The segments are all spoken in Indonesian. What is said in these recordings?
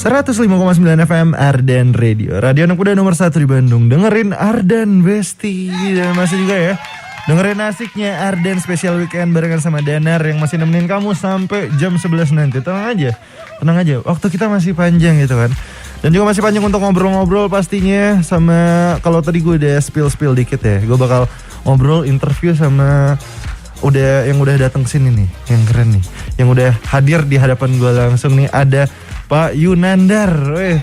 105,9 FM Ardan Radio, radio anak muda nomor 1 di Bandung. Dengerin Ardan Besti. Dan masih juga ya dengerin asiknya Ardan Special Weekend barengan sama Danar yang masih nemenin kamu sampai jam 11 nanti. Tenang aja, waktu kita masih panjang gitu kan. Dan juga masih panjang untuk ngobrol-ngobrol pastinya. Sama kalau tadi gue udah spill dikit ya, gue bakal ngobrol interview sama yang udah datang sini nih, yang keren nih, yang udah hadir di hadapan gue langsung nih. Ada Pak Yunandar.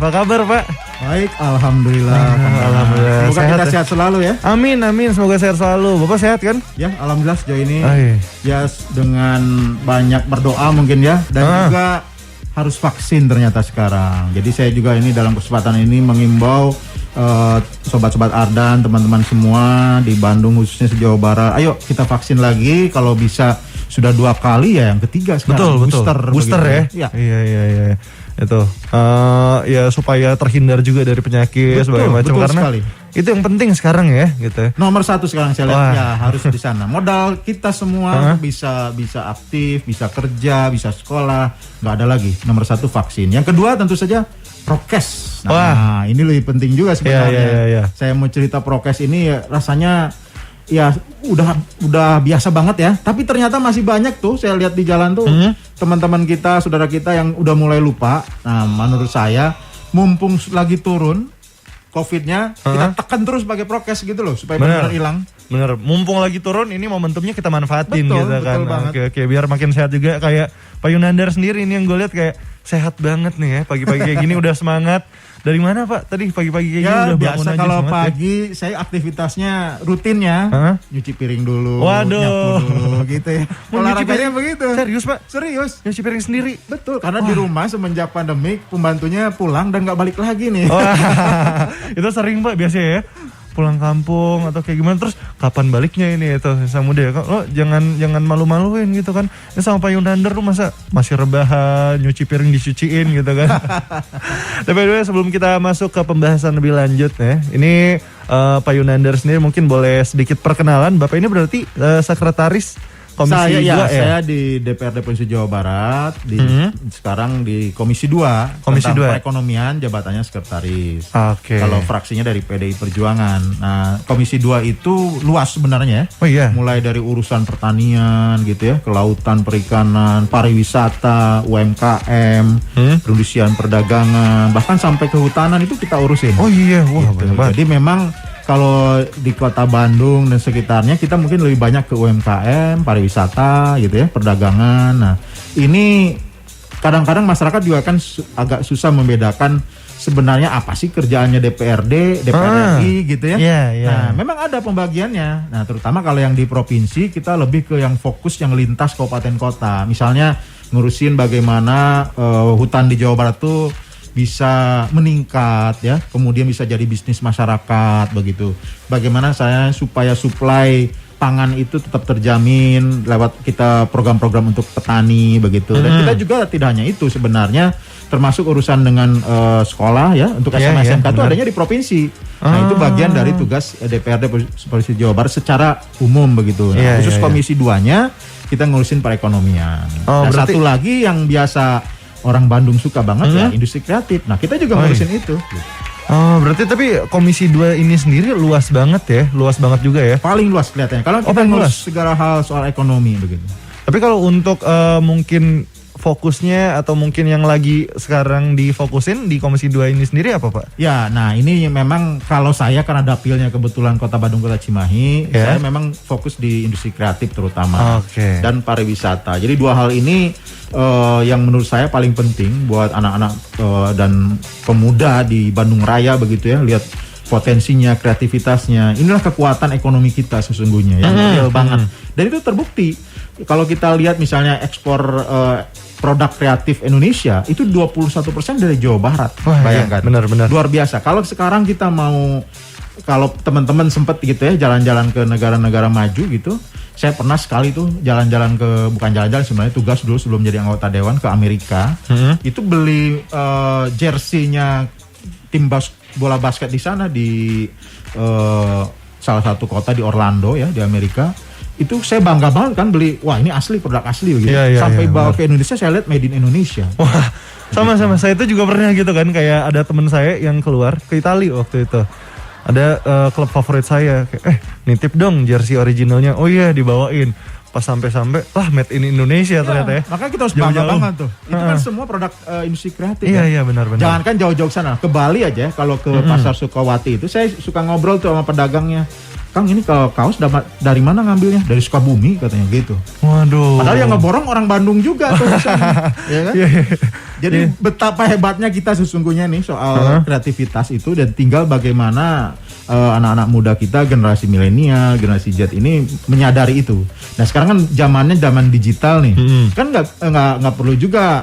Apa kabar Pak? Baik, Alhamdulillah. Alhamdulillah. Semoga kita sehat selalu ya. Amin, semoga sehat selalu. Bapak sehat kan? Ya, Alhamdulillah sejauh ini. Iya. Ya dengan banyak berdoa mungkin ya. Dan juga harus vaksin ternyata sekarang. Jadi saya juga ini dalam kesempatan ini mengimbau sobat-sobat Ardan, teman-teman semua di Bandung khususnya Jawa Barat. Ayo kita vaksin lagi, kalau bisa sudah 2 kali ya, yang ketiga sekarang. Betul. Booster ya? Iya. Itu ya supaya terhindar juga dari penyakit segala macam, karena sekali. Itu yang penting sekarang ya gitu. Nomor 1 sekarang saya lihat ya harus di sana. Modal kita semua bisa aktif, bisa kerja, bisa sekolah, nggak ada lagi. Nomor 1 vaksin. Yang kedua tentu saja prokes. Nah, ini lebih penting juga sebenarnya. Iya. Saya mau cerita prokes ini ya, rasanya ya udah biasa banget ya. Tapi ternyata masih banyak tuh saya lihat di jalan tuh teman-teman kita, saudara kita yang udah mulai lupa. Nah, menurut saya mumpung lagi turun COVID-nya, kita tekan terus pakai prokes gitu loh supaya benar-benar hilang. Bener, mumpung lagi turun ini momentumnya kita manfaatin gitu kan. Oke, biar makin sehat juga. Kayak Pak Yunandar sendiri ini yang gue lihat kayak sehat banget nih ya. Pagi-pagi kayak gini udah semangat. Dari mana Pak? Tadi pagi-pagi kayak gini udah bangun aja. Kalau pagi ya? Saya aktivitasnya rutinnya nyuci piring dulu, nyapu dulu gitu ya. Olahraganya begitu. Serius Pak? Serius. Nyuci piring sendiri? Betul, karena di rumah semenjak pandemik pembantunya pulang dan gak balik lagi nih. Itu sering Pak biasanya ya? Pulang kampung atau kayak gimana, terus kapan baliknya ini itu sama dia. Lo jangan malu-maluin gitu kan. Ini sama Pak Yunandar lu masa masih rebahan, nyuci piring dicuciin gitu kan. Tapi sebelum kita masuk ke pembahasan lebih lanjut ya, ini Pak Yunandar sendiri mungkin boleh sedikit perkenalan. Bapak ini berarti sekretaris Komisi 2 ya? Saya di DPRD Provinsi Jawa Barat, sekarang di Komisi 2 tentang perekonomian, jabatannya sekretaris. Kalau fraksinya dari PDI Perjuangan. Nah, Komisi 2 itu luas sebenarnya ya. Mulai dari urusan pertanian gitu ya, kelautan, perikanan, pariwisata, UMKM, perindustrian, perdagangan, bahkan sampai kehutanan itu kita urusin. Gitu. Jadi memang kalau di kota Bandung dan sekitarnya kita mungkin lebih banyak ke UMKM, pariwisata gitu ya, perdagangan. Nah, ini kadang-kadang masyarakat juga kan agak susah membedakan sebenarnya apa sih kerjaannya DPRD, DPR RI gitu ya. Nah, memang ada pembagiannya. Nah, terutama kalau yang di provinsi kita lebih ke yang fokus yang lintas kabupaten kota. Misalnya ngurusin bagaimana hutan di Jawa Barat tuh bisa meningkat ya, kemudian bisa jadi bisnis masyarakat begitu. Bagaimana saya supaya suplai pangan itu tetap terjamin lewat kita program-program untuk petani begitu. Dan kita juga tidak hanya itu sebenarnya, termasuk urusan dengan sekolah ya, untuk SMA SMK itu adanya di provinsi. Nah, itu bagian dari tugas DPRD Provinsi Jawa Barat secara umum begitu. Nah, khusus Komisi 2-nya kita ngurusin perekonomian. Satu lagi yang biasa orang Bandung suka banget ya, industri kreatif. Nah, kita juga ngurusin itu. Berarti tapi Komisi 2 ini sendiri luas banget ya, luas banget juga ya. Paling luas kelihatannya. Kalau kita ngurus segala hal soal ekonomi begitu. Tapi kalau untuk mungkin fokusnya atau mungkin yang lagi sekarang difokusin di Komisi 2 ini sendiri apa Pak? Ya, nah ini memang kalau saya karena dapilnya kebetulan Kota Bandung, Kota Cimahi, saya memang fokus di industri kreatif terutama dan pariwisata. Jadi 2 hal ini yang menurut saya paling penting buat anak-anak dan pemuda di Bandung Raya begitu ya, lihat potensinya, kreativitasnya. Inilah kekuatan ekonomi kita sesungguhnya yang real banget. Dan itu terbukti. Kalau kita lihat misalnya ekspor produk kreatif Indonesia itu 21% dari Jawa Barat. Bayangkan. Benar. Luar biasa. Kalau sekarang kita mau, kalau teman-teman sempat gitu ya jalan-jalan ke negara-negara maju gitu. Saya pernah sekali tuh jalan-jalan ke, bukan jalan-jalan sebenarnya, tugas dulu sebelum jadi anggota dewan ke Amerika. Itu beli jersey-nya tim bola basket di sana di salah satu kota di Orlando ya di Amerika. Itu saya bangga banget kan beli, wah ini asli, produk asli begitu. Sampai bawa ke Indonesia saya lihat made in Indonesia. Wah, Sama-sama, saya itu juga pernah gitu kan, kayak ada teman saya yang keluar ke Italia waktu itu. Ada klub favorit saya, kayak, nitip dong jersey originalnya. Oh iya, dibawain. Pas sampai-sampai, made in Indonesia ternyata ya. Makanya kita harus bangga banget tuh. Itu kan semua produk industri kreatif. Iya, benar-benar. Jangan kan jauh-jauh sana, ke Bali aja. Kalau ke pasar Sukawati itu, saya suka ngobrol tuh sama pedagangnya. Kang, ini kalau kaos dari mana ngambilnya? Dari Sukabumi katanya gitu. Waduh. Padahal yang ngeborong orang Bandung juga tuh. Ya kan? Jadi betapa hebatnya kita sesungguhnya nih soal kreativitas itu, dan tinggal bagaimana anak-anak muda kita, generasi milenial, generasi Z ini menyadari itu. Nah sekarang kan zamannya zaman digital nih, kan nggak perlu juga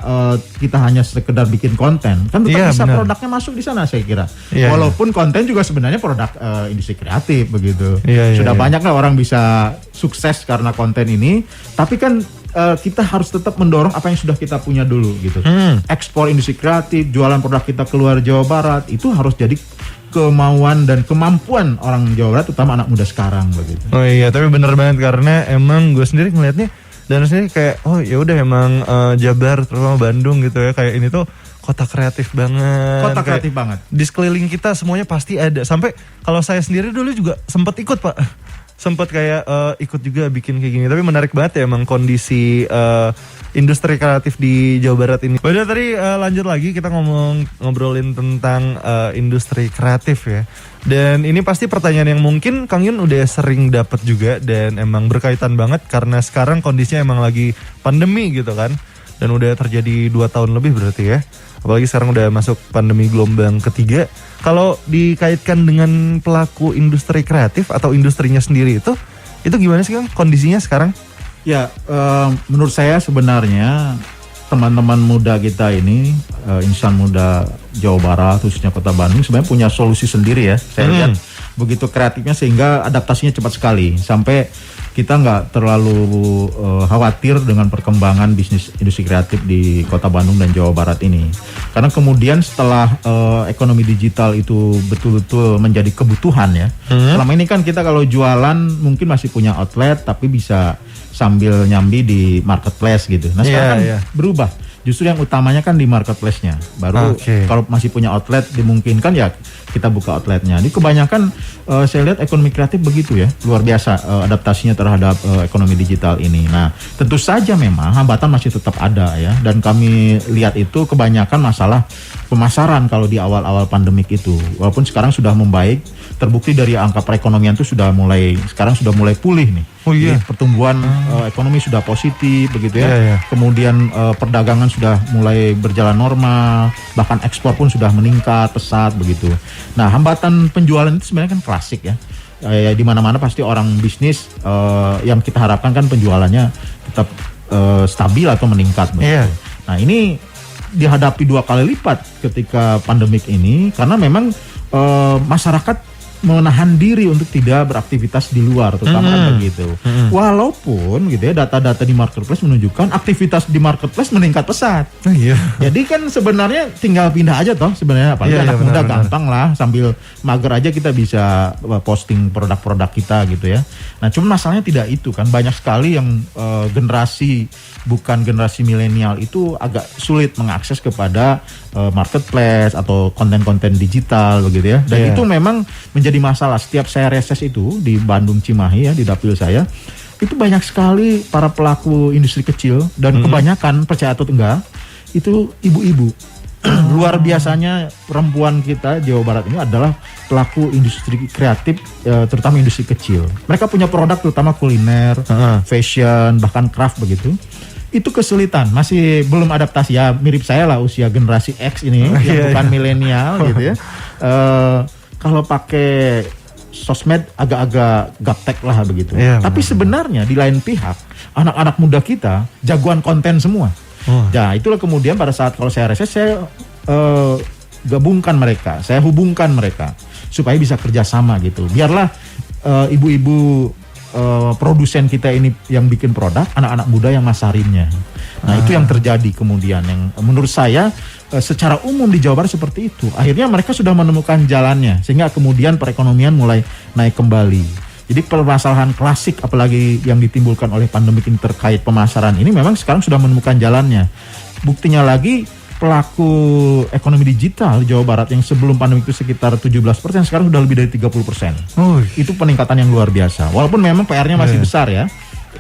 kita hanya sekedar bikin konten, kan tetap bisa produknya masuk di sana saya kira. Walaupun konten juga sebenarnya produk industri kreatif begitu. Sudah banyak lah orang bisa sukses karena konten ini, tapi kan kita harus tetap mendorong apa yang sudah kita punya dulu gitu. Ekspor industri kreatif, jualan produk kita keluar Jawa Barat, itu harus jadi kemauan dan kemampuan orang Jawa Barat, terutama anak muda sekarang begitu. Oh iya, tapi bener banget, karena emang gue sendiri ngelihatnya dan sendiri kayak ya udah emang Jabar terutama Bandung gitu ya, kayak ini tuh kota kreatif banget. Kota kreatif banget. Di sekeliling kita semuanya pasti ada. Sampai kalau saya sendiri dulu juga sempat ikut, Pak. Sempat kayak ikut juga bikin kayak gini. Tapi menarik banget ya emang kondisi industri kreatif di Jawa Barat ini. Udah tadi lanjut lagi, kita ngobrolin tentang industri kreatif ya. Dan ini pasti pertanyaan yang mungkin Kang Yun udah sering dapat juga, dan emang berkaitan banget karena sekarang kondisinya emang lagi pandemi gitu kan. Dan udah terjadi 2 tahun lebih berarti ya. Apalagi sekarang udah masuk pandemi gelombang ketiga. Kalau dikaitkan dengan pelaku industri kreatif atau industrinya sendiri itu gimana sih Kang kondisinya sekarang? Ya, menurut saya sebenarnya teman-teman muda kita ini, insan muda Jawa Barat, khususnya Kota Bandung, sebenarnya punya solusi sendiri ya. Saya lihat begitu kreatifnya sehingga adaptasinya cepat sekali. Sampai kita nggak terlalu khawatir dengan perkembangan bisnis industri kreatif di Kota Bandung dan Jawa Barat ini. Karena kemudian setelah ekonomi digital itu betul-betul menjadi kebutuhan ya. Selama ini kan kita kalau jualan mungkin masih punya outlet, tapi bisa sambil nyambi di marketplace gitu. Nah sekarang kan berubah. Justru yang utamanya kan di marketplace-nya. Baru kalau masih punya outlet dimungkinkan ya kita buka outletnya. Ini kebanyakan saya lihat ekonomi kreatif begitu ya. Luar biasa adaptasinya terhadap ekonomi digital ini. Nah tentu saja memang hambatan masih tetap ada ya. Dan kami lihat itu kebanyakan masalah pemasaran kalau di awal-awal pandemik itu. Walaupun sekarang sudah membaik, terbukti dari angka perekonomian itu sekarang sudah mulai pulih nih. Oh iya. Jadi pertumbuhan ekonomi sudah positif begitu ya. Kemudian perdagangan sudah mulai berjalan normal, bahkan ekspor pun sudah meningkat pesat begitu. Nah, hambatan penjualan itu sebenarnya kan klasik ya. Di mana-mana pasti orang bisnis yang kita harapkan kan penjualannya tetap stabil atau meningkat begitu. Nah, ini dihadapi 2 kali lipat ketika pandemik ini karena memang masyarakat menahan diri untuk tidak beraktivitas di luar, terutama begitu. Walaupun gitu ya, data-data di marketplace menunjukkan aktivitas di marketplace meningkat pesat. Jadi kan sebenarnya tinggal pindah aja toh sebenarnya, apalagi anak muda gampang lah, sambil mager aja kita bisa posting produk-produk kita gitu ya. Nah cuma masalahnya tidak itu kan, banyak sekali yang bukan generasi milenial itu agak sulit mengakses kepada marketplace atau konten-konten digital begitu ya. Dan itu memang menjadi masalah. Setiap saya reses itu di Bandung Cimahi ya, di dapil saya, itu banyak sekali para pelaku industri kecil dan kebanyakan, percaya atau enggak, itu ibu-ibu. Luar biasanya perempuan kita Jawa Barat ini adalah pelaku industri kreatif, terutama industri kecil. Mereka punya produk terutama kuliner, fashion, bahkan craft begitu. Itu kesulitan, masih belum adaptasi ya, mirip saya lah usia generasi X ini yang bukan milenial gitu ya. Kalau pakai sosmed agak-agak gaptek lah begitu. Tapi sebenarnya di lain pihak anak-anak muda kita jagoan konten semua. Nah itulah kemudian pada saat kalau saya reses saya gabungkan mereka, saya hubungkan mereka supaya bisa kerjasama gitu. Biarlah ibu-ibu produsen kita ini yang bikin produk, anak-anak muda yang masarinnya. Nah itu yang terjadi kemudian, yang menurut saya secara umum di Jawa Barat seperti itu. Akhirnya mereka sudah menemukan jalannya, sehingga kemudian perekonomian mulai naik kembali. Jadi permasalahan klasik apalagi yang ditimbulkan oleh pandemi ini terkait pemasaran ini memang sekarang sudah menemukan jalannya. Buktinya lagi pelaku ekonomi digital di Jawa Barat yang sebelum pandemi itu sekitar 17%, sekarang sudah lebih dari 30%. Itu peningkatan yang luar biasa. Walaupun memang PR-nya masih besar ya.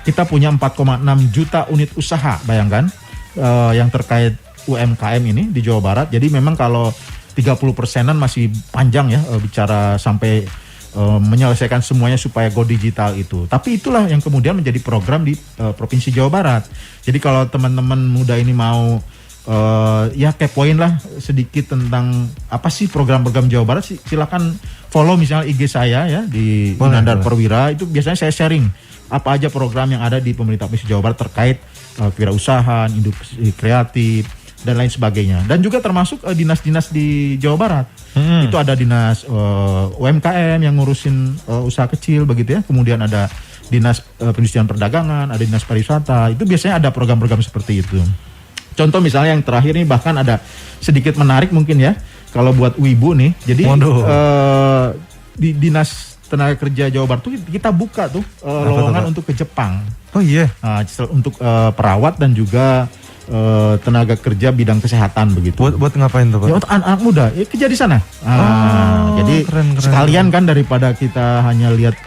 Kita punya 4,6 juta unit usaha, bayangkan, yang terkait UMKM ini di Jawa Barat. Jadi memang kalau 30%-an masih panjang ya, bicara sampai menyelesaikan semuanya supaya go digital itu. Tapi itulah yang kemudian menjadi program di Provinsi Jawa Barat. Jadi kalau teman-teman muda ini mau ya kepoin lah sedikit tentang apa sih program-program Jawa Barat, silakan follow misalnya IG saya ya di Nandar Perwira. Itu biasanya saya sharing apa aja program yang ada di pemerintah Provinsi Jawa Barat terkait kewirausahaan, industri kreatif dan lain sebagainya. Dan juga termasuk dinas-dinas di Jawa Barat. Itu ada dinas UMKM yang ngurusin usaha kecil begitu ya. Kemudian ada dinas perindustrian perdagangan, ada dinas pariwisata. Itu biasanya ada program-program seperti itu. Contoh misalnya yang terakhir ini bahkan ada sedikit menarik mungkin ya, kalau buat Wibu nih. Jadi di Dinas Tenaga Kerja Jawa Barat tuh kita buka tuh lowongan untuk ke Jepang. Oh iya. Untuk perawat dan juga tenaga kerja bidang kesehatan begitu. Buat ngapain tuh Pak? Ya, untuk anak-anak muda, ya kerja di sana. Jadi keren. Sekalian kan daripada kita hanya lihat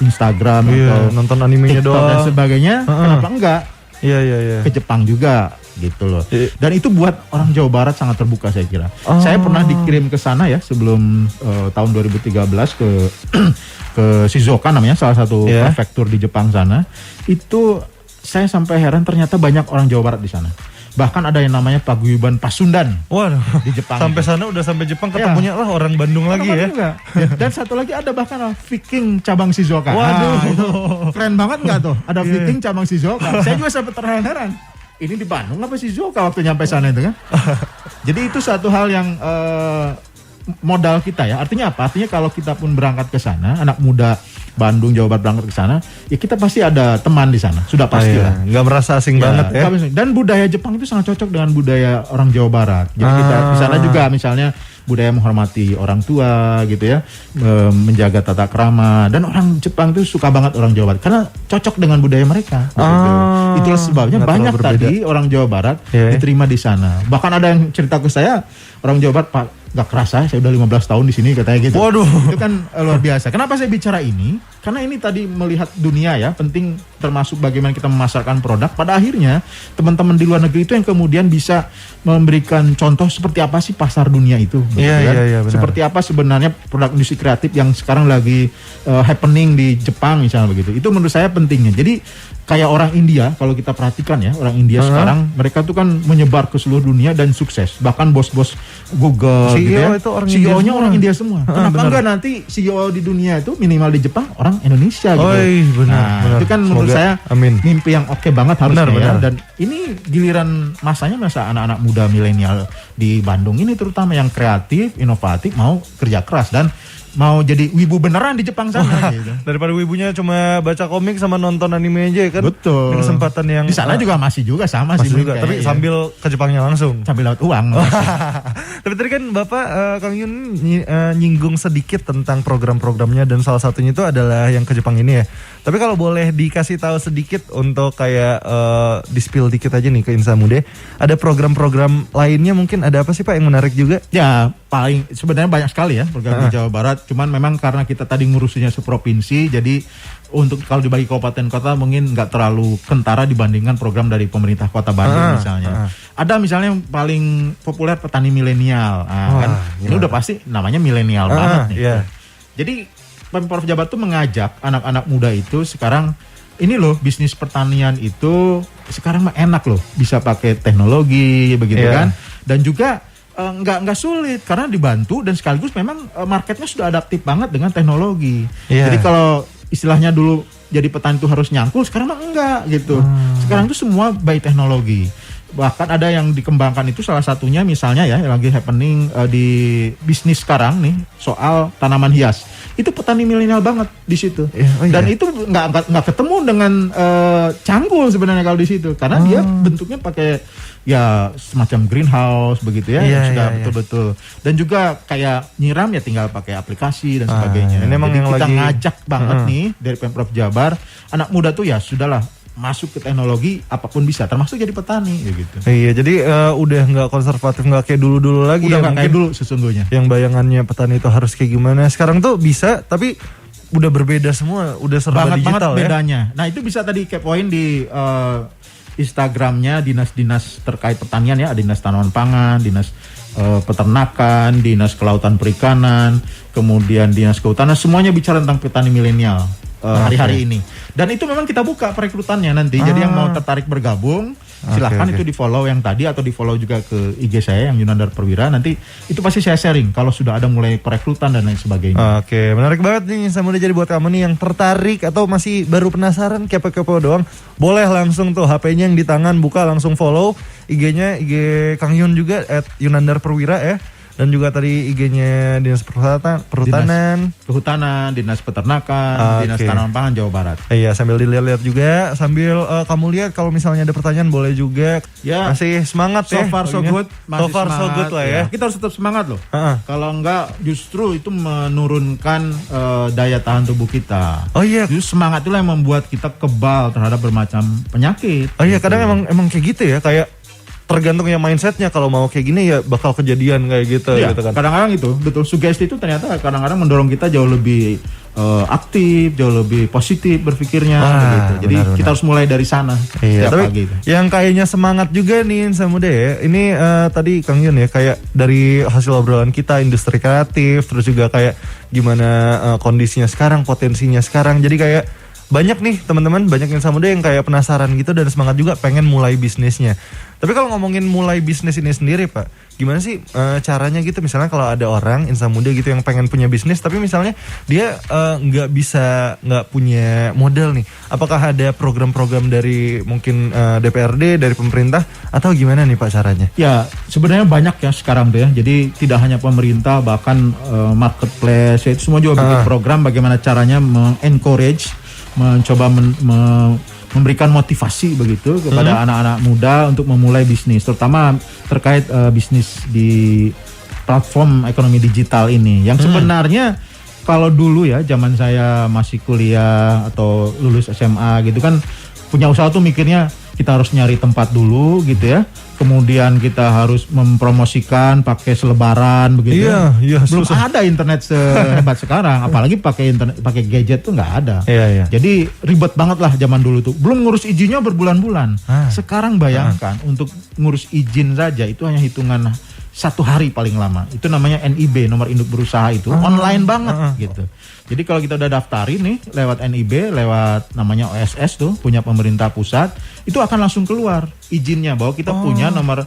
Instagram atau nonton animenya TikTok doang dan sebagainya, kenapa enggak? Iya. Ke Jepang juga gitu loh. Dan itu buat orang Jawa Barat sangat terbuka saya kira. Saya pernah dikirim ke sana ya sebelum tahun 2013 ke Shizuoka namanya, salah satu prefektur di Jepang sana. Itu saya sampai heran ternyata banyak orang Jawa Barat di sana. Bahkan ada yang namanya Paguyuban Pasundan. Waduh, di Jepang. Sampai sana udah sampai Jepang ketemunya lah orang Bandung lagi ya. Dan satu lagi ada bahkan Viking cabang Shizuoka. Waduh, itu keren banget nggak tuh? Ada Viking cabang Shizuoka. Saya juga sampai terheran-heran. Ini di Bandung apa Shizuoka waktu nyampe sana itu kan? Jadi itu satu hal yang modal kita ya. Artinya apa? Artinya kalau kita pun berangkat ke sana, anak muda Bandung, Jawa Barat berangkat ke sana, ya kita pasti ada teman di sana. Sudah pasti lah. Nggak merasa asing banget ya. Dan budaya Jepang itu sangat cocok dengan budaya orang Jawa Barat. Jadi kita di sana juga misalnya budaya menghormati orang tua gitu ya, menjaga tata krama, dan orang Jepang itu suka banget orang Jawa Barat karena cocok dengan budaya mereka. Gitu. Itulah sebabnya banyak tadi orang Jawa Barat diterima di sana. Bahkan ada yang cerita ke saya, orang Jawa Barat, Pak, gak kerasa saya udah 15 tahun di sini katanya gitu. Waduh. Itu kan luar biasa. Kenapa saya bicara ini? Karena ini tadi melihat dunia ya, penting termasuk bagaimana kita memasarkan produk. Pada akhirnya teman-teman di luar negeri itu yang kemudian bisa memberikan contoh seperti apa sih pasar dunia itu. Iya, seperti apa sebenarnya produk industri kreatif yang sekarang lagi happening di Jepang misalnya begitu. Itu menurut saya pentingnya. Jadi kayak orang India, kalau kita perhatikan ya, orang India sekarang mereka tuh kan menyebar ke seluruh dunia dan sukses. Bahkan bos-bos Google CEO gitu ya, itu orang CEO-nya orang India semua. Kenapa benar. enggak nanti CEO di dunia itu minimal di Jepang orang Indonesia gitu. Benar. Itu kan menurut saya mimpi yang oke banget harusnya ya. Dan ini giliran masanya masa anak-anak muda milenial di Bandung ini terutama yang kreatif, inovatif, mau kerja keras dan mau jadi wibu beneran di Jepang sana gitu. Daripada wibunya cuma baca komik sama nonton anime aja kan. Betul. Ini kesempatan yang di sana juga masih sama sih juga, tapi sambil ke Jepangnya langsung. Sambil dapat uang. Tapi tadi kan Bapak Kang Yun nyinggung sedikit tentang program-programnya dan salah satunya itu adalah yang ke Jepang ini ya. Tapi kalau boleh dikasih tahu sedikit untuk kayak di-spill dikit aja nih ke Insa Mude, ada program-program lainnya mungkin ada apa sih Pak yang menarik juga? Ya, paling sebenarnya banyak sekali ya program di Jawa Barat. Cuman memang karena kita tadi ngurusinnya seprovinsi, jadi untuk kalau dibagi kabupaten kota mungkin nggak terlalu kentara dibandingkan program dari pemerintah Kota Bandung misalnya. Ada misalnya yang paling populer petani milenial, kan ini udah pasti namanya milenial banget nih. Jadi Pemprov Jawa Barat tuh mengajak anak-anak muda itu sekarang ini loh, bisnis pertanian itu sekarang mah enak loh, bisa pakai teknologi begitu kan, dan juga nggak sulit karena dibantu dan sekaligus memang marketnya sudah adaptif banget dengan teknologi. Jadi kalau istilahnya dulu jadi petani itu harus nyangkul, sekarang mah enggak gitu. Sekarang itu semua by teknologi. Bahkan ada yang dikembangkan itu salah satunya misalnya ya yang lagi happening di bisnis sekarang nih soal tanaman hias. Itu petani milenial banget di situ. Dan itu nggak ketemu dengan cangkul sebenarnya kalau di situ karena dia bentuknya pakai ya semacam greenhouse begitu ya, yang sudah betul-betul. Dan juga kayak nyiram ya tinggal pakai aplikasi dan sebagainya. Ini jadi yang kita lagi ngajak banget nih dari Pemprov Jabar, anak muda tuh ya sudahlah masuk ke teknologi apapun bisa, termasuk jadi petani gitu. Iya, jadi udah nggak konservatif, nggak kayak dulu-dulu lagi. Udah nggak kayak dulu sesungguhnya. Yang bayangannya petani itu harus kayak gimana. Sekarang tuh bisa, tapi udah berbeda semua, udah serba digital banget ya. bedanya. Nah itu bisa tadi kepoin di Instagramnya dinas-dinas terkait pertanian ya, dinas tanaman pangan, dinas peternakan, dinas kelautan perikanan, kemudian dinas kehutanan, semuanya bicara tentang petani milenial hari-hari ini. Dan itu memang kita buka perekrutannya nanti. Jadi yang mau tertarik bergabung, silahkan itu di follow yang tadi atau di follow juga ke IG saya yang Yunandar Perwira. Nanti itu pasti saya sharing kalau sudah ada mulai perekrutan dan lain sebagainya. Oke, menarik banget nih Sama Muda. Jadi buat kamu nih yang tertarik atau masih baru penasaran kepo-kepo doang, boleh langsung tuh HP-nya yang di tangan buka, langsung follow IG-nya, IG Kang Yun juga @Yunandar Perwira ya. Dan juga tadi IG-nya Dinas Perhutanan, Kehutanan, Dinas Peternakan, Dinas Tanaman Pangan Jawa Barat. Iya, sambil dilihat-lihat juga, sambil kamu lihat kalau misalnya ada pertanyaan boleh juga. Ya, masih semangat so ya. Far so good, so far so good lah ya. Kita harus tetap semangat loh. Kalau enggak justru itu menurunkan daya tahan tubuh kita. Oh iya. Justru semangat itulah yang membuat kita kebal terhadap bermacam penyakit. Oh iya, kadang emang kayak gitu ya, kayak tergantung ya mindsetnya, kalau mau kayak gini ya bakal kejadian kayak gitu, ya, gitu kan. Kadang-kadang itu betul, sugesti itu ternyata kadang-kadang mendorong kita jauh lebih aktif, jauh lebih positif berpikirnya gitu. Jadi benar. Kita harus mulai dari sana setiap pagi. Yang kayaknya semangat juga nih Sama Muda ya. Ini tadi Kang Yun ya, kayak dari hasil obrolan kita industri kreatif, terus juga kayak gimana kondisinya sekarang, potensinya sekarang. Jadi kayak banyak nih teman-teman, banyak yang Sama Muda yang kayak penasaran gitu dan semangat juga pengen mulai bisnisnya. Tapi kalau ngomongin mulai bisnis ini sendiri Pak, gimana sih caranya gitu? Misalnya kalau ada orang Insan Muda gitu yang pengen punya bisnis, tapi misalnya dia nggak punya modal nih. Apakah ada program-program dari mungkin DPRD, dari pemerintah, atau gimana nih Pak caranya? Ya sebenarnya banyak ya sekarang tuh ya. Jadi tidak hanya pemerintah, bahkan marketplace, itu semua juga bikin program bagaimana caranya mengencourage, mencoba memberikan motivasi begitu kepada anak-anak muda untuk memulai bisnis, terutama terkait bisnis di platform ekonomi digital ini. Yang sebenarnya kalau dulu ya zaman saya masih kuliah atau lulus SMA gitu kan, punya usaha tuh mikirnya kita harus nyari tempat dulu gitu ya. Kemudian kita harus mempromosikan pakai selebaran begitu. Iya, belum ada internet sehebat sekarang, apalagi pakai internet, pakai gadget tuh nggak ada. Iya. Jadi ribet banget lah zaman dulu tuh. Belum ngurus izinnya berbulan-bulan. Sekarang bayangkan untuk ngurus izin saja itu hanya hitungan 1 hari paling lama. Itu namanya NIB, nomor induk berusaha itu online banget gitu. Jadi kalau kita udah daftarin nih lewat NIB, lewat namanya OSS tuh, punya pemerintah pusat, itu akan langsung keluar izinnya bahwa kita punya nomor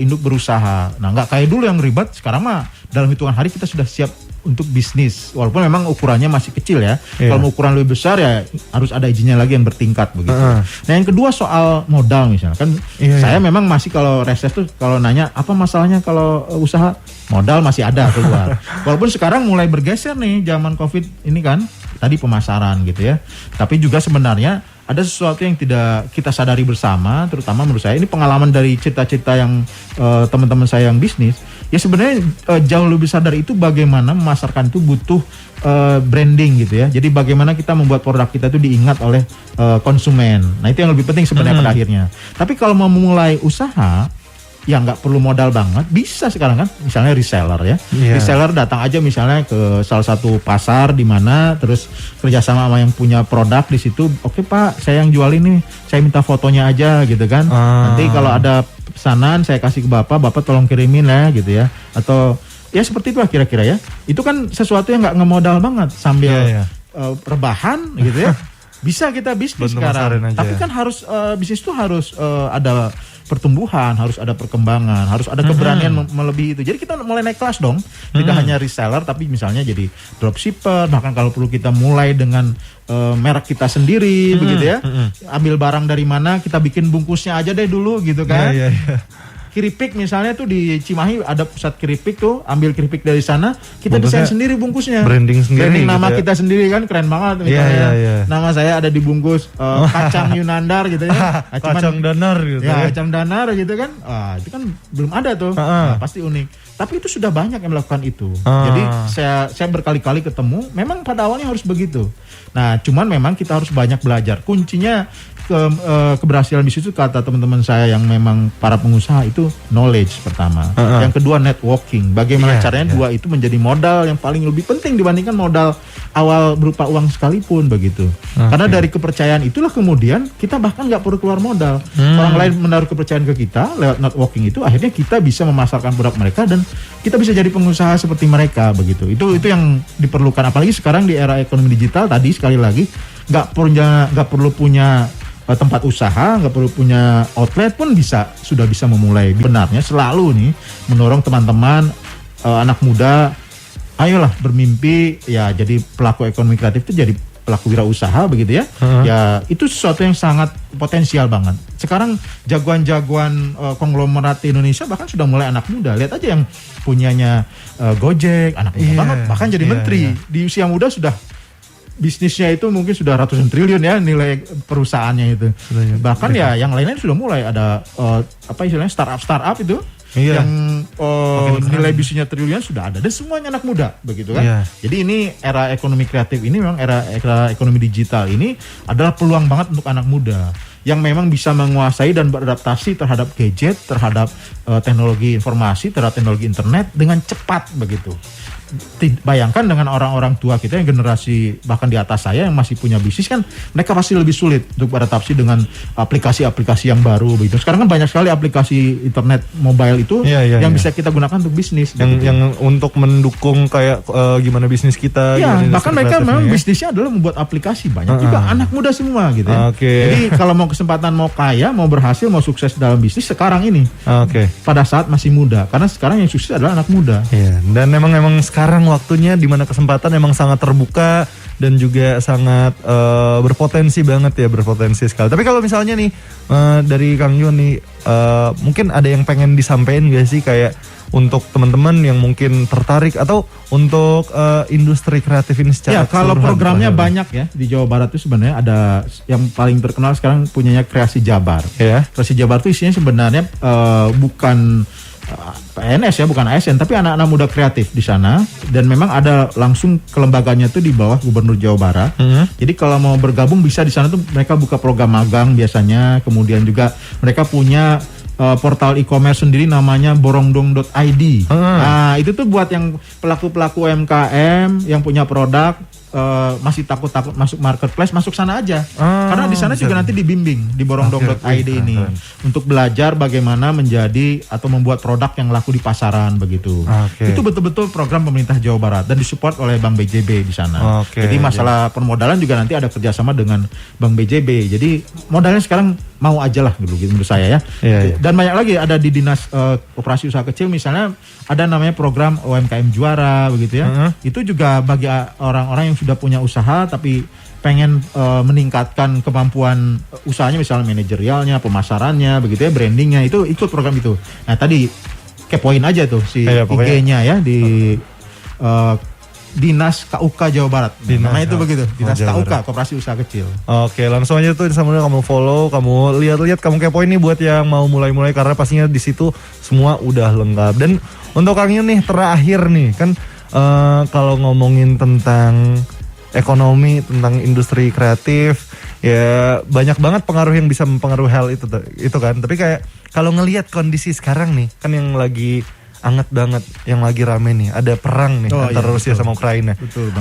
induk berusaha. Nah nggak kayak dulu yang ribet, sekarang mah dalam hitungan hari kita sudah siap untuk bisnis. Walaupun memang ukurannya masih kecil ya. Kalau mau ukuran lebih besar ya harus ada izinnya lagi yang bertingkat begitu. Nah yang kedua soal modal misalnya kan, saya memang masih kalau reses tuh kalau nanya apa masalahnya kalau usaha, modal masih ada keluar. Walaupun sekarang mulai bergeser nih zaman COVID ini kan, tadi pemasaran gitu ya. Tapi juga sebenarnya ada sesuatu yang tidak kita sadari bersama, terutama menurut saya ini pengalaman dari cerita-cerita yang teman-teman saya yang bisnis. Ya sebenarnya jauh lebih sadar itu bagaimana memasarkan itu butuh branding gitu ya. Jadi bagaimana kita membuat produk kita itu diingat oleh konsumen. Nah itu yang lebih penting sebenarnya pada akhirnya. Tapi kalau mau memulai usaha yang nggak perlu modal banget, bisa sekarang kan, misalnya reseller ya. Reseller datang aja misalnya ke salah satu pasar di mana, terus kerjasama sama yang punya produk di situ. Oke Pak, saya yang jual ini, saya minta fotonya aja gitu kan. Nanti kalau ada pesanan saya kasih ke Bapak tolong kirimin ya gitu ya. Atau ya seperti itu lah kira-kira ya. Itu kan sesuatu yang nggak ngemodal banget, sambil rebahan gitu ya. Bisa kita bisnis sekarang. Tapi kan harus bisnis itu harus ada pertumbuhan, harus ada perkembangan, harus ada keberanian melebihi itu. Jadi kita mulai naik kelas dong. Tidak hanya reseller, tapi misalnya jadi dropshipper. Bahkan kalau perlu kita mulai dengan merek kita sendiri, begitu ya. Ambil barang dari mana, kita bikin bungkusnya aja deh dulu, gitu kan. Keripik misalnya tuh di Cimahi ada pusat keripik tuh, ambil keripik dari sana, kita desain sendiri bungkusnya. Branding sendiri. Branding nama kita sendiri kan, keren banget misalnya. Nama saya ada di bungkus kacang Yunandar gitu ya. Kacang danar gitu ya. Kacang danar gitu kan. Itu kan belum ada tuh. Pasti unik. Tapi itu sudah banyak yang melakukan itu. Jadi saya berkali-kali ketemu, memang pada awalnya harus begitu. Nah, cuman memang kita harus banyak belajar. Kuncinya keberhasilan bisnis itu kata teman-teman saya yang memang para pengusaha itu knowledge pertama. Yang kedua networking. Bagaimana caranya dua itu menjadi modal yang paling lebih penting dibandingkan modal awal berupa uang sekalipun begitu. Karena dari kepercayaan itulah kemudian kita bahkan nggak perlu keluar modal. Orang lain menaruh kepercayaan ke kita lewat networking itu, akhirnya kita bisa memasarkan produk mereka dan kita bisa jadi pengusaha seperti mereka begitu. Itu yang diperlukan, apalagi sekarang di era ekonomi digital tadi sekali lagi nggak perlu punya tempat usaha, nggak perlu punya outlet pun sudah bisa memulai. Benarnya selalu nih mendorong teman-teman anak muda, ayolah bermimpi ya jadi pelaku ekonomi kreatif itu jadi pelaku wirausaha begitu ya. Ya itu sesuatu yang sangat potensial banget. Sekarang jagoan-jagoan konglomerat di Indonesia bahkan sudah mulai anak muda. Lihat aja yang punyanya Gojek, anak muda banget, bahkan jadi menteri. Di usia muda sudah bisnisnya itu mungkin sudah ratusan triliun ya nilai perusahaannya itu. Bahkan ya yang lain-lain sudah mulai ada istilahnya startup itu yang nilai bisnisnya triliun sudah ada dan semuanya anak muda begitu kan. Jadi ini era ekonomi kreatif ini memang era ekonomi digital ini adalah peluang banget untuk anak muda yang memang bisa menguasai dan beradaptasi terhadap gadget, terhadap teknologi informasi, terhadap teknologi internet dengan cepat begitu. Bayangkan dengan orang-orang tua kita yang generasi bahkan di atas saya yang masih punya bisnis kan, mereka pasti lebih sulit untuk beradaptasi dengan aplikasi-aplikasi yang baru begitu. Sekarang kan banyak sekali aplikasi internet mobile itu yang bisa kita gunakan untuk bisnis yang untuk mendukung kayak gimana bisnis kita. Bahkan mereka memang bisnisnya adalah membuat aplikasi. Banyak juga anak muda semua gitu ya. Jadi kalau mau kesempatan, mau kaya, mau berhasil, mau sukses dalam bisnis sekarang ini pada saat masih muda, karena sekarang yang sukses adalah anak muda. Dan memang sekarang waktunya dimana kesempatan emang sangat terbuka dan juga sangat berpotensi banget ya, berpotensi sekali. Tapi kalau misalnya nih dari Kang Yun nih mungkin ada yang pengen disampaikan gak sih kayak untuk teman-teman yang mungkin tertarik atau untuk industri kreatif ini secara kalau programnya banyak ya di Jawa Barat itu sebenarnya ada yang paling terkenal sekarang punyanya Kreasi Jabar. Kreasi Jabar itu isinya sebenarnya bukan PNS ya, bukan ASN, tapi anak-anak muda kreatif di sana dan memang ada langsung kelembagaannya tuh di bawah Gubernur Jawa Barat. Jadi kalau mau bergabung bisa di sana tuh mereka buka program magang biasanya, kemudian juga mereka punya portal e-commerce sendiri namanya borongdong.id. Nah, itu tuh buat yang pelaku-pelaku UMKM yang punya produk masih takut-takut masuk marketplace, masuk sana aja. Karena di sana juga nanti dibimbing di borongdong.id ini untuk belajar bagaimana menjadi atau membuat produk yang laku di pasaran begitu. Itu betul-betul program pemerintah Jawa Barat dan disupport oleh Bank BJB di sana. Jadi masalah permodalan juga nanti ada kerjasama dengan Bank BJB. Jadi modalnya sekarang mau aja lah gitu menurut saya ya. Dan banyak lagi ada di Dinas Koperasi Usaha Kecil misalnya ada namanya program UMKM Juara begitu ya. Itu juga bagi orang-orang yang sudah punya usaha tapi pengen meningkatkan kemampuan usahanya, misalnya manajerialnya, pemasarannya begitu ya, brandingnya, itu ikut program itu. Nah tadi kepoin aja tuh si IG-nya ya di Dinas KUK Jawa Barat. Namanya itu begitu, Dinas KUK Koperasi Usaha Kecil. Langsung aja tuh sambil kamu follow, kamu lihat-lihat, kamu kepoin nih buat yang mau mulai-mulai karena pastinya di situ semua udah lengkap. Dan untuk Kang Yun nih terakhir nih kan kalau ngomongin tentang ekonomi, tentang industri kreatif, ya banyak banget pengaruh yang bisa mempengaruhi hal itu kan. Tapi kayak kalau ngelihat kondisi sekarang nih, kan yang lagi anget banget, yang lagi rame nih, ada perang nih antara Rusia sama Ukraina.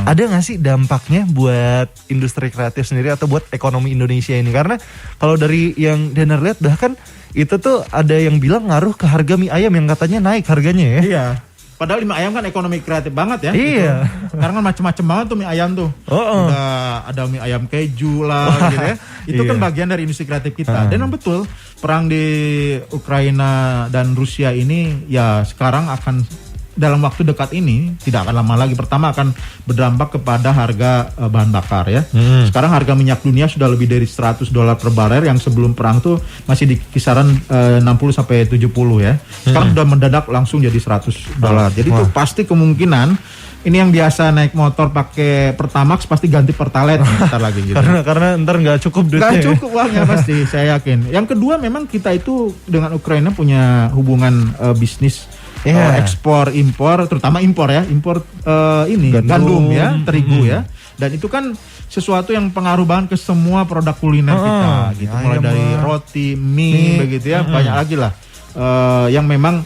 Ada nggak sih dampaknya buat industri kreatif sendiri atau buat ekonomi Indonesia ini? Karena kalau dari yang Danar lihat bahkan itu tuh ada yang bilang ngaruh ke harga mie ayam yang katanya naik harganya ya. Padahal mie ayam kan ekonomi kreatif banget ya. Gitu. Karena kan macam-macam banget tuh mie ayam tuh. Udah ada mie ayam keju lah gitu ya. Itu kan bagian dari industri kreatif kita. Dan yang betul, perang di Ukraina dan Rusia ini ya sekarang akan dalam waktu dekat ini tidak akan lama lagi. Pertama akan berdampak kepada harga bahan bakar ya. Sekarang harga minyak dunia sudah lebih dari $100 per barel, yang sebelum perang tuh masih di kisaran 60 sampai 70 ya. Sekarang sudah mendadak langsung jadi $100. Jadi itu pasti kemungkinan ini yang biasa naik motor pakai Pertamax pasti ganti Pertalite ntar lagi gitu. Karena ntar nggak cukup duitnya. Nggak cukup uangnya pasti, saya yakin. Yang kedua memang kita itu dengan Ukraina punya hubungan bisnis ekspor impor, terutama impor ini gandum ya, terigu ya. Dan itu kan sesuatu yang pengaruh banget ke semua produk kuliner kita gitu. Mulai dari roti, mie begitu ya, banyak lagi lah yang memang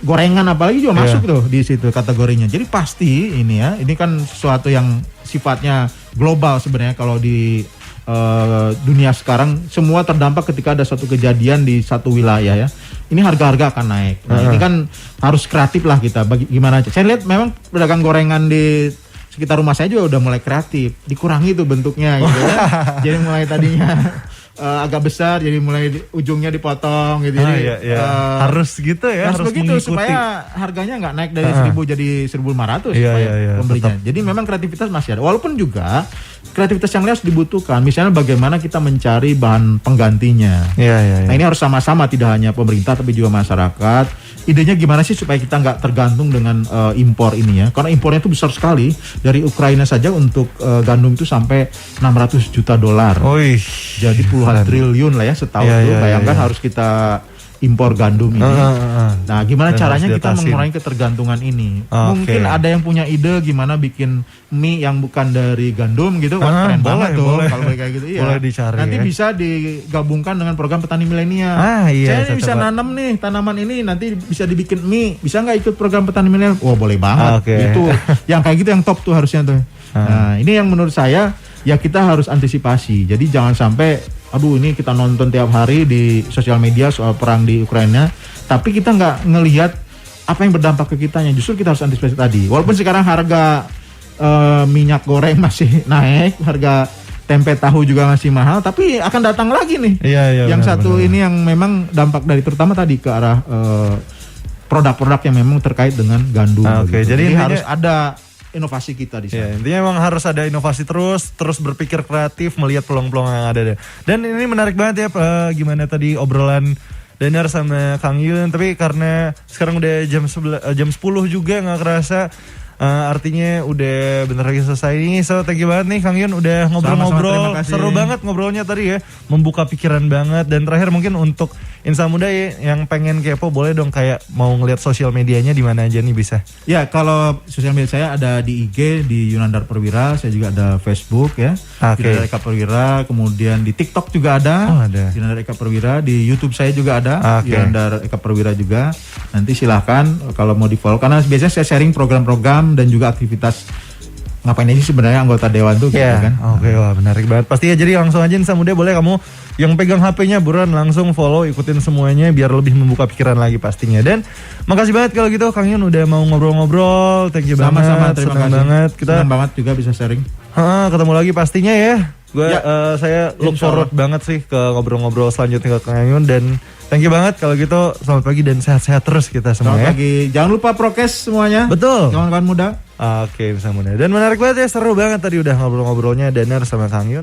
gorengan apalagi juga masuk tuh di situ kategorinya. Jadi pasti ini kan sesuatu yang sifatnya global sebenarnya kalau di dunia sekarang semua terdampak ketika ada satu kejadian di satu wilayah ya. Ini harga-harga akan naik. Nah, ini kan harus kreatif lah kita. Gimana aja. Saya lihat memang pedagang gorengan di sekitar rumah saya juga udah mulai kreatif. Dikurangi tuh bentuknya gitu ya. Jadi mulai tadinya agak besar jadi mulai ujungnya dipotong gitu. Harus gitu ya, harus begitu mengikuti supaya harganya nggak naik dari 1.000 jadi 1.500 supaya pembelinya. Tetap. Jadi memang kreativitas masih ada. Walaupun juga kreativitas yang lain harus dibutuhkan. Misalnya bagaimana kita mencari bahan penggantinya. Nah, ini harus sama-sama, tidak hanya pemerintah tapi juga masyarakat. Idenya gimana sih supaya kita nggak tergantung dengan impor ini ya? Karena impornya itu besar sekali. Dari Ukraina saja untuk gandum itu sampai $600 juta. Jadi puluhan triliun lah ya setahun tuh. Bayangkan harus kita impor gandum ini. Nah, gimana caranya kita mengurangi ketergantungan ini? Mungkin ada yang punya ide gimana bikin mie yang bukan dari gandum gitu kan, keren banget tuh kalau kayak gitu. Boleh dicari. Nanti bisa digabungkan dengan program petani milenial. Saya bisa nanam nih tanaman ini, nanti bisa dibikin mie. Bisa nggak ikut program petani milenial? Wah, boleh banget. Itu yang kayak gitu yang top tuh harusnya tuh. Nah, ini yang menurut saya ya kita harus antisipasi. Jadi jangan sampai ini kita nonton tiap hari di sosial media soal perang di Ukraina, tapi kita nggak ngelihat apa yang berdampak ke kitanya. Justru kita harus antisipasi tadi. Walaupun sekarang harga minyak goreng masih naik, harga tempe tahu juga masih mahal, tapi akan datang lagi nih. Yang satu ini yang memang dampak dari terutama tadi ke arah produk-produk yang memang terkait dengan gandum. Jadi harus ada inovasi kita di sana. Intinya memang harus ada inovasi terus berpikir kreatif, melihat peluang-peluang yang ada deh. Dan ini menarik banget ya gimana tadi obrolan Danar sama Kang Yun, tapi karena sekarang udah jam 10 juga nggak kerasa. Artinya udah bentar lagi selesai nih. So thank you banget nih Kang Yun udah ngobrol-ngobrol. Seru banget ngobrolnya tadi ya. Membuka pikiran banget. Dan terakhir mungkin untuk insan muda ya, yang pengen kepo boleh dong kayak mau ngeliat sosial medianya di mana aja nih bisa. Ya, kalau sosial media saya ada di IG di Yunandar Perwira, saya juga ada Facebook ya. Yunandar Eka Perwira, kemudian di TikTok juga ada. Yunandar Eka Perwira, di YouTube saya juga ada. Yunandar Eka Perwira juga. Nanti silahkan kalau mau di-follow karena biasanya saya sharing program-program dan juga aktivitas ngapain aja sebenarnya anggota dewan tuh gitu kan. Wah menarik banget. Pasti ya, jadi langsung aja insan muda boleh kamu yang pegang HP-nya buruan langsung follow, ikutin semuanya biar lebih membuka pikiran lagi pastinya. Dan makasih banget kalau gitu Kang Yun udah mau ngobrol-ngobrol. Thank you banget. Sama-sama, terima kasih banget. Kita senang banget juga bisa sharing. Ketemu lagi pastinya ya. Saya look forward banget sih ke ngobrol-ngobrol selanjutnya ke Kang Yun. Dan thank you banget kalau gitu. Selamat pagi dan sehat-sehat terus kita semua. Selamat pagi. Jangan lupa prokes semuanya. Betul. Kawan-kawan muda. Bisa muda. Dan menarik banget ya, seru banget tadi udah ngobrol-ngobrolnya Danar sama Kang Yun.